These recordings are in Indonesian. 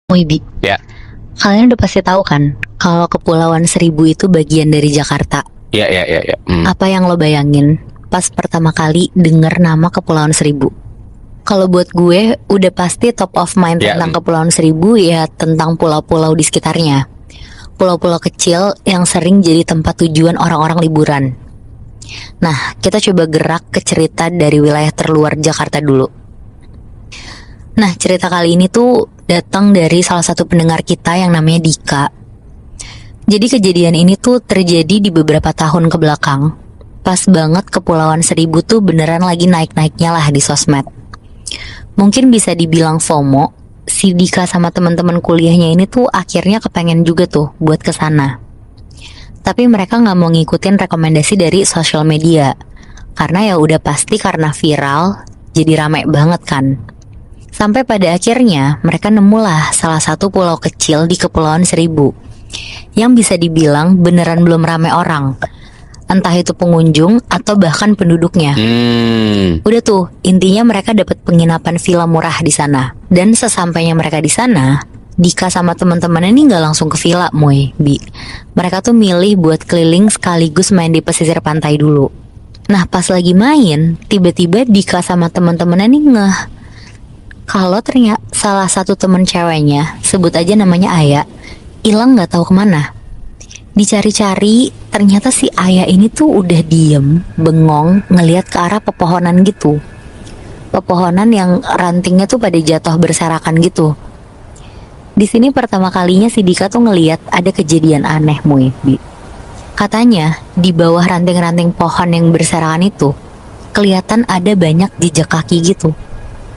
Wibi, Ya, kalian udah pasti tahu kan kalau Kepulauan Seribu itu bagian dari Jakarta. ya. Apa yang lo bayangin pas pertama kali denger nama Kepulauan Seribu? Kalau buat gue udah pasti top of mind Ya. tentang Kepulauan Seribu ya tentang pulau-pulau di sekitarnya. Pulau-pulau kecil yang sering jadi tempat tujuan orang-orang liburan. Nah, kita coba gerak ke cerita dari wilayah terluar Jakarta dulu. Nah, cerita kali ini tuh datang dari salah satu pendengar kita yang namanya Dika. Jadi kejadian ini tuh terjadi di beberapa tahun ke belakang. Pas banget Kepulauan Seribu tuh beneran lagi naik-naiknya lah di sosmed. Mungkin bisa dibilang FOMO. Si Dika sama teman-teman kuliahnya ini tuh akhirnya kepengen juga tuh buat kesana. Tapi mereka nggak mau ngikutin rekomendasi dari sosial media. Karena ya udah pasti karena viral, jadi rame banget kan. Sampai pada akhirnya mereka nemulah salah satu pulau kecil di Kepulauan Seribu yang bisa dibilang beneran belum rame orang. Entah itu pengunjung atau bahkan penduduknya. Udah tuh, intinya mereka dapat penginapan villa murah di sana. Dan sesampainya mereka di sana, Dika sama teman-temannya ini nggak langsung ke villa, Bi. Mereka tuh milih buat keliling sekaligus main di pesisir pantai dulu. Nah, pas lagi main, tiba-tiba Dika sama teman-temannya nih ngeh kalau ternyata salah satu temen ceweknya, sebut aja namanya Aya, hilang nggak tahu kemana. Dicari-cari, ternyata si Aya ini tuh udah diem, bengong, ngelihat ke arah pepohonan gitu. Pepohonan yang rantingnya tuh pada jatuh berserakan gitu. Di sini pertama kalinya si Dika tuh ngelihat ada kejadian aneh, Bi. Katanya di bawah ranting-ranting pohon yang berserakan itu kelihatan ada banyak jejak kaki gitu.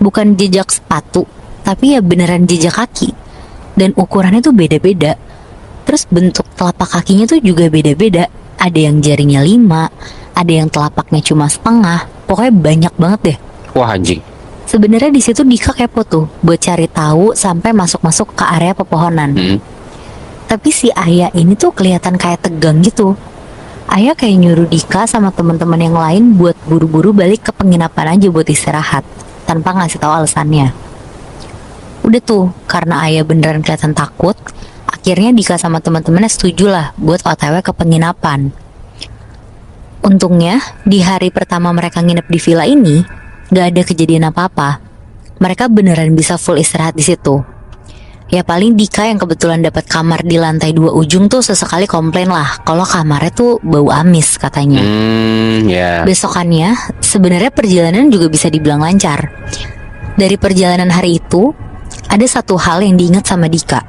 Bukan jejak sepatu, tapi ya beneran jejak kaki. Dan ukurannya tuh beda-beda. Terus bentuk telapak kakinya tuh juga beda-beda. Ada yang jarinya 5, ada yang telapaknya cuma setengah. Pokoknya banyak banget deh. Wah anjing. Sebenarnya di situ Dika kepo tuh buat cari tahu sampai masuk-masuk ke area pepohonan. Tapi si Aya ini tuh kelihatan kayak tegang gitu. Aya kayak nyuruh Dika sama teman-teman yang lain buat buru-buru balik ke penginapan aja buat istirahat tanpa ngasih tahu alasannya. Udah tuh, karena Aya beneran kelihatan takut, akhirnya Dika sama teman-temannya setuju lah buat OTW ke penginapan. Untungnya di hari pertama mereka nginep di villa ini gak ada kejadian apa-apa. Mereka beneran bisa full istirahat di situ. Ya paling Dika yang kebetulan dapat kamar di lantai 2 ujung tuh sesekali komplain lah kalau kamarnya tuh bau amis katanya. Besokannya sebenarnya perjalanan juga bisa dibilang lancar. Dari perjalanan hari itu ada satu hal yang diingat sama Dika.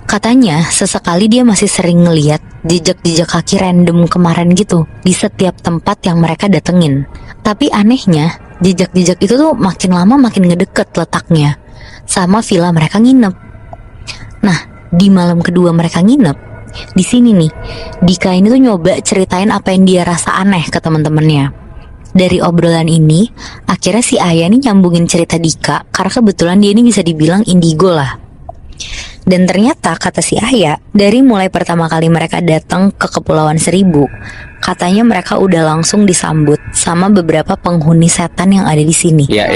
Katanya sesekali dia masih sering ngeliat jejak-jejak kaki random kemarin gitu di setiap tempat yang mereka datengin. Tapi anehnya jejak-jejak itu tuh makin lama makin ngedeket letaknya sama villa mereka nginep. Nah, di malam kedua mereka nginep, di sini nih, Dika ini tuh nyoba ceritain apa yang dia rasa aneh ke teman-temannya. Dari obrolan ini, akhirnya si Aya nih nyambungin cerita Dika karena kebetulan dia ini bisa dibilang indigo lah. Dan ternyata kata si Aya, dari mulai pertama kali mereka datang ke Kepulauan Seribu, katanya mereka udah langsung disambut sama beberapa penghuni setan yang ada di sini. Ya.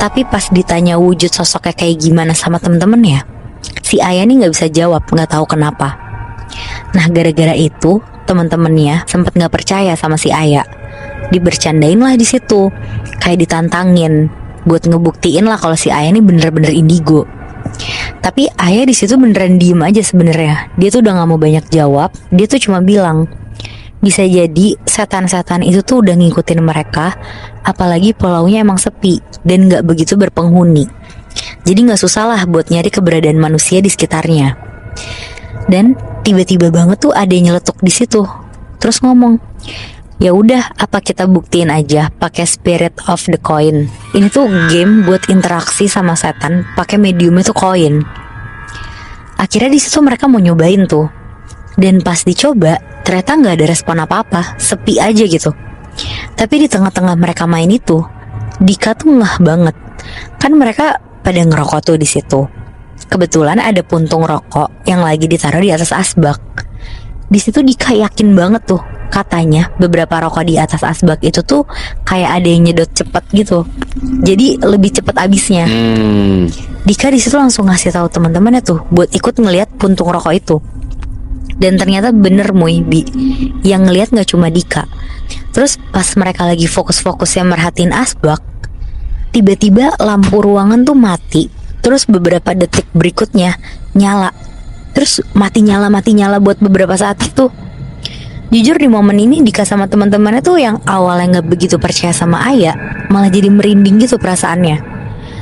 Tapi pas ditanya wujud sosoknya kayak gimana sama temen-temennya, si Aya nih nggak bisa jawab, nggak tahu kenapa. Nah gara-gara itu temen-temennya sempat nggak percaya sama si Aya, dibercandain lah di situ, kayak ditantangin buat ngebuktiin lah kalau si Aya nih bener-bener indigo. Tapi Aya di situ beneran diem aja sebenarnya. Dia tuh udah nggak mau banyak jawab. Dia tuh cuma bilang, bisa jadi setan-setan itu tuh udah ngikutin mereka. Apalagi pulaunya emang sepi dan nggak begitu berpenghuni. Jadi nggak susah lah buat nyari keberadaan manusia di sekitarnya. Dan tiba-tiba banget tuh ada yang nyeletuk di situ. Terus ngomong, ya udah, apa kita buktiin aja pakai Spirit of the Coin. Ini tuh game buat interaksi sama setan pakai mediumnya tuh koin. Akhirnya di situ mereka mau nyobain tuh. Dan pas dicoba, ternyata nggak ada respon apa-apa, sepi aja gitu. Tapi di tengah-tengah mereka main itu, Dika tuh ngeh banget. Kan mereka pada ngerokok tuh di situ. Kebetulan ada puntung rokok yang lagi ditaruh di atas asbak. Di situ Dika yakin banget tuh Katanya beberapa rokok di atas asbak itu tuh kayak ada yang nyedot cepet gitu, jadi lebih cepet habisnya. Dika di situ langsung ngasih tahu teman-temannya tuh buat ikut ngelihat puntung rokok itu. Dan ternyata bener Bi, yang ngelihat nggak cuma Dika. Terus pas mereka lagi fokus-fokusnya merhatiin asbak, tiba-tiba lampu ruangan tuh mati. Terus beberapa detik berikutnya nyala. Terus mati nyala buat beberapa saat itu. Jujur di momen ini Dika sama teman-temannya tuh yang awalnya nggak begitu percaya sama Aya, malah jadi merinding gitu perasaannya.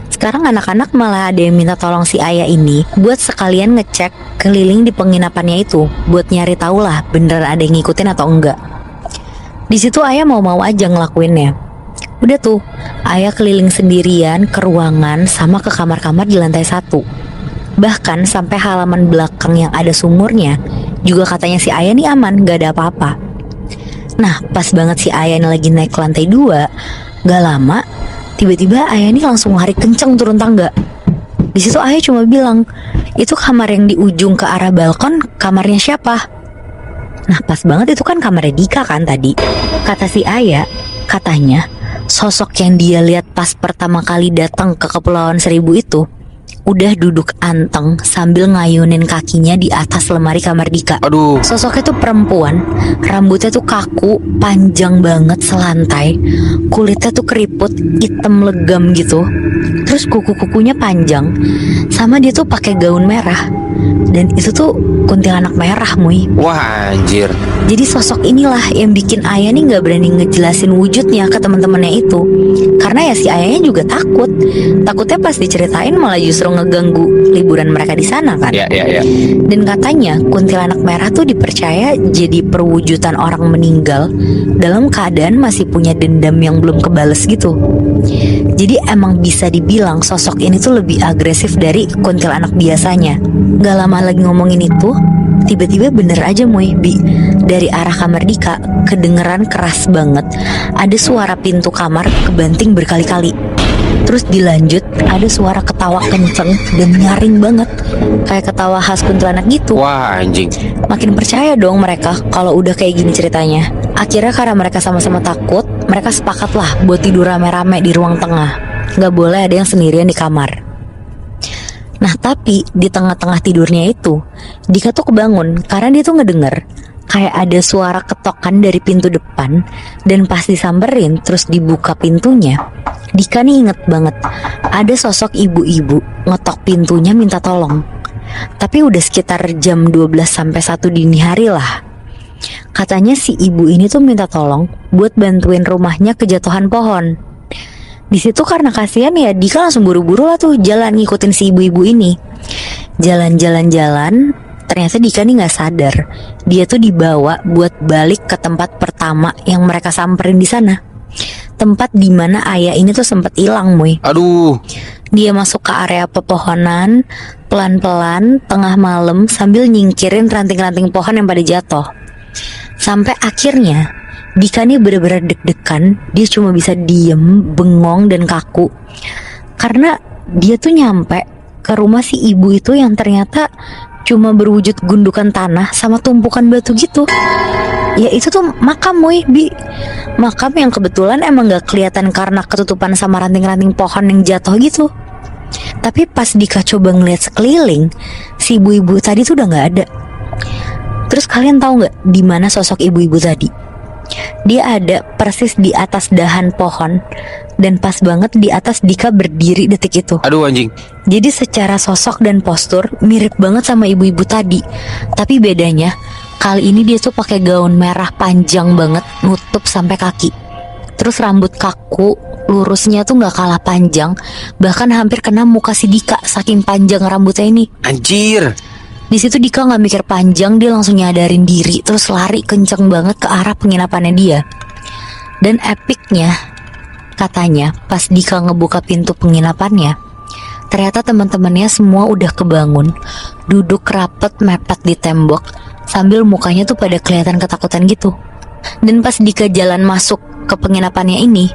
Sekarang anak-anak malah ada yang minta tolong si Aya ini buat sekalian ngecek keliling di penginapannya itu, buat nyari tahu lah bener ada yang ngikutin atau enggak. Di situ Aya mau-mau aja ngelakuinnya. Udah tuh, Aya keliling sendirian ke ruangan sama ke kamar-kamar di lantai 1. Bahkan sampai halaman belakang yang ada sumurnya juga katanya si Aya nih aman, gak ada apa-apa. Nah pas banget si Aya ini lagi naik ke lantai 2, gak lama tiba-tiba Aya ini langsung lari kenceng turun tangga. Di situ Aya cuma bilang, itu kamar yang di ujung ke arah balkon kamarnya siapa? Nah pas banget itu kan kamarnya Dika kan tadi. Kata si Aya, katanya sosok yang dia lihat pas pertama kali datang ke Kepulauan Seribu itu udah duduk anteng sambil ngayunin kakinya di atas lemari kamar Dika. Aduh. Sosoknya tuh perempuan, rambutnya tuh kaku, panjang banget selantai, kulitnya tuh keriput, hitam legam gitu. Terus kuku-kukunya panjang, sama dia tuh pakai gaun merah. Dan itu tuh kuntilanak merah, Muy. Wah anjir. Jadi sosok inilah yang bikin Aya nih gak berani ngejelasin wujudnya ke teman-temannya itu. Karena ya si Ayanya juga takut. Takutnya pas diceritain malah justru ngeganggu liburan mereka di sana kan. Ya. Dan katanya kuntilanak merah tuh dipercaya jadi perwujudan orang meninggal dalam keadaan masih punya dendam yang belum kebales gitu. Jadi emang bisa dibilang sosok ini tuh lebih agresif dari kuntilanak biasanya. Gak lama lagi ngomongin itu, tiba-tiba bener aja Bi, dari arah kamar Dika kedengeran keras banget. Ada suara pintu kamar kebanting berkali-kali. Terus dilanjut ada suara ketawa kenceng dan nyaring banget, kayak ketawa khas kuntilanak gitu. Wah anjing. Makin percaya dong mereka kalau udah kayak gini ceritanya. Akhirnya karena mereka sama-sama takut, mereka sepakat lah buat tidur rame-rame di ruang tengah. Gak boleh ada yang sendirian di kamar. Nah tapi di tengah-tengah tidurnya itu Dika tuh kebangun karena dia tuh ngedenger kayak ada suara ketokan dari pintu depan. Dan pas disamperin terus dibuka pintunya, Dika nih inget banget ada sosok ibu-ibu ngetok pintunya minta tolong. Tapi udah sekitar jam 12 sampai 1 dini hari lah. Katanya si ibu ini tuh minta tolong buat bantuin rumahnya kejatuhan pohon. Di situ karena kasihan ya Dika langsung buru-buru lah tuh jalan ngikutin si ibu-ibu ini. Jalan-jalan, ternyata Dika nih gak sadar dia tuh dibawa buat balik ke tempat pertama yang mereka samperin di sana. Tempat dimana Aya ini tuh sempet hilang Muy. Aduh. Dia masuk ke area pepohonan pelan-pelan tengah malam sambil nyingkirin ranting-ranting pohon yang pada jatuh. Sampai akhirnya Dika nih bener-bener deg-degan. Dia cuma bisa diem, bengong dan kaku karena dia tuh nyampe ke rumah si ibu itu yang ternyata cuma berwujud gundukan tanah sama tumpukan batu gitu. Ya itu tuh makam Bi. Makam yang kebetulan emang gak kelihatan karena ketutupan sama ranting-ranting pohon yang jatuh gitu. Tapi pas Dika coba ngeliat sekeliling, si ibu-ibu tadi tuh udah gak ada. Terus kalian tahu gak di mana sosok ibu-ibu tadi? Dia ada persis di atas dahan pohon. Dan pas banget di atas Dika berdiri detik itu. Aduh anjing. Jadi secara sosok dan postur mirip banget sama ibu-ibu tadi. Tapi bedanya kali ini dia tuh pakai gaun merah panjang banget, nutup sampai kaki. Terus rambut kaku, lurusnya tuh gak kalah panjang, bahkan hampir kena muka si Dika saking panjang rambutnya ini. Anjir. Di situ Dika nggak mikir panjang, dia langsung nyadarin diri, terus lari kenceng banget ke arah penginapannya dia. Dan epicnya, katanya pas Dika ngebuka pintu penginapannya, ternyata teman-temannya semua udah kebangun, duduk rapet mepet di tembok, sambil mukanya tuh pada kelihatan ketakutan gitu. Dan pas Dika jalan masuk ke penginapannya ini,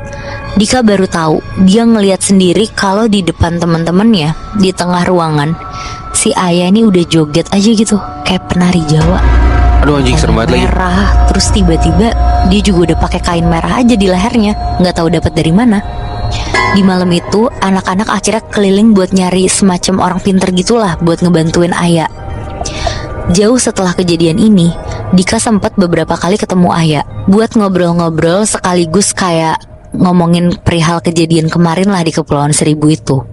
Dika baru tahu dia ngelihat sendiri kalau di depan teman-temannya di tengah ruangan si Aya ini udah joget aja gitu kayak penari Jawa. Aduh anjing, serem banget lagi. Merah, terus tiba-tiba dia juga udah pakai kain merah aja di lehernya, nggak tahu dapat dari mana. Di malam itu, anak-anak akhirnya keliling buat nyari semacam orang pinter gitulah buat ngebantuin Aya. Jauh setelah kejadian ini, Dika sempat beberapa kali ketemu Aya buat ngobrol-ngobrol sekaligus kayak ngomongin perihal kejadian kemarin lah di Kepulauan Seribu itu.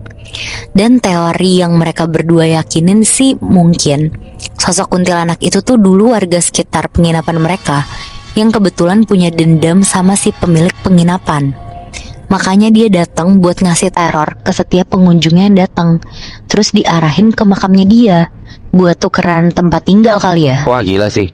Dan teori yang mereka berdua yakinin sih mungkin sosok kuntilanak itu tuh dulu warga sekitar penginapan mereka yang kebetulan punya dendam sama si pemilik penginapan. Makanya dia datang buat ngasih teror ke setiap pengunjungnya yang datang, terus diarahin ke makamnya dia buat tukeran tempat tinggal kali ya. Wah gila sih.